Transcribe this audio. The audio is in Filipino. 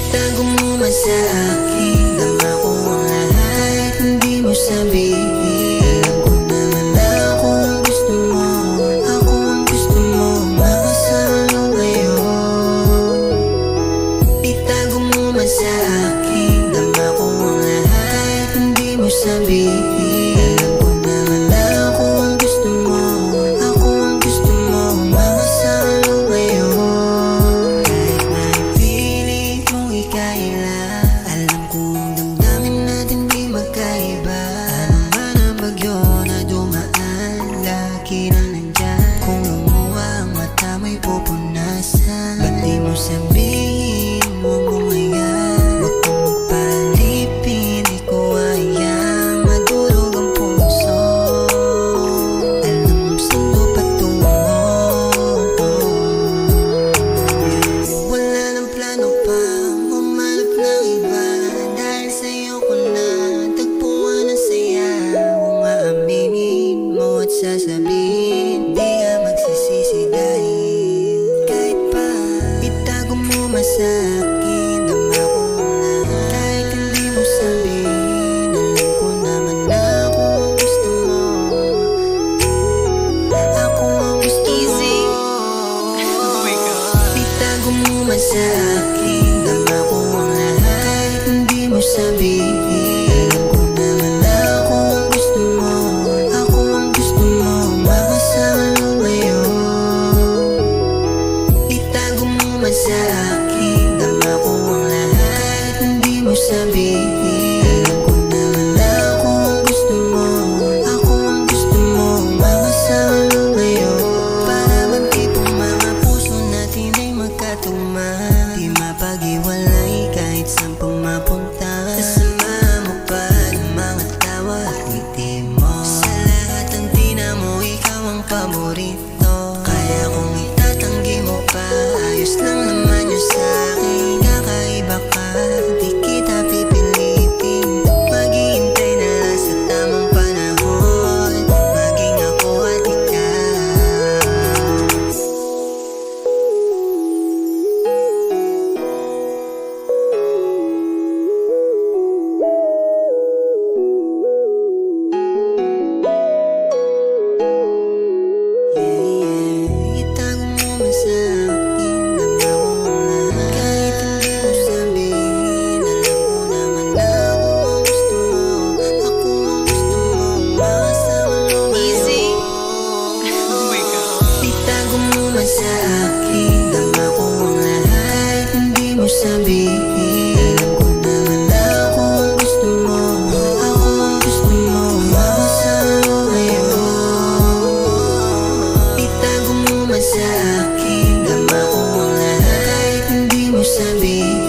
Itago mo man sa akin, dama ko ang lahat, hindi mo sabihin. Alam ko naman na ako ang gusto mo, ako ang gusto mo, makasalo ngayon. Itago mo man sa akin, dama ko ang lahat, hindi mo sabihin. Alam ko naman na ako ang gusto mo, ako ang gusto mo, makasalo ngayon. Kahit na ipilit mong ikaila, alam ko ang damdamin natin di magkaiba. Ano man ang bagyo na dumaan, lagi na nandyan. Kung lumuha ang mata mo'y pupunasan. Ba't di mo sabihin, huwag mong hayaan, huwag kang magpalipin, di ko hayaan madurog ang puso. Alam mo saan ko patungo, wala nang plano pang humanap ng iba. Dahil sa'yo ko na tagpuan ang saya. Kung aaminin mo at sasabihin, di ka magsisisi dahil kahit pa itago mo man sa akin, dama ko ang lahat, kahit hindi mo sabihin. Alam ko naman na ako ang gusto mo, ako ang gusto mo. Itago mo man sa akin, dama ko ang lahat, hindi mo sabihin. Alam ko naman na ako ang gusto mo, ako ang gusto mo, makasalo ngayon. Itago mo man sa akin, dama ko ang lahat, hindi mo sabihin. Alam ko naman na ako ang gusto mo, ako ang gusto mo, makasalo ngayon. Para bang tipong mga puso natin ay magkatugma, di mapag-iwalay kahit saan pa mapunta. Kasama mo pa ng mga tawa at ngiti mo. Sa lahat ng tina mo, ikaw ang paborito. Kaya kung itatanggi mo pa, ayos lang naman yun sa'kin. Kakaiba ka, di kita pipilitin. Maghihintay na lang sa tamang panahon, maging ako at ikaw. Itago mo man sa akin, dama ko ang lahat, kahit hindi mo sabihin. Alam ko naman na ako ang gusto mo, ako ang gusto mo, makasalo ngayon. Itago mo man sa akin, dama ko ang lahat, hindi mo sabihin. Alam ko naman na ako ang gusto mo, ako ang gusto mo, makasalo ngayon. Itago mo man sa akin, dama ko ang lahat, hindi mo sabihin.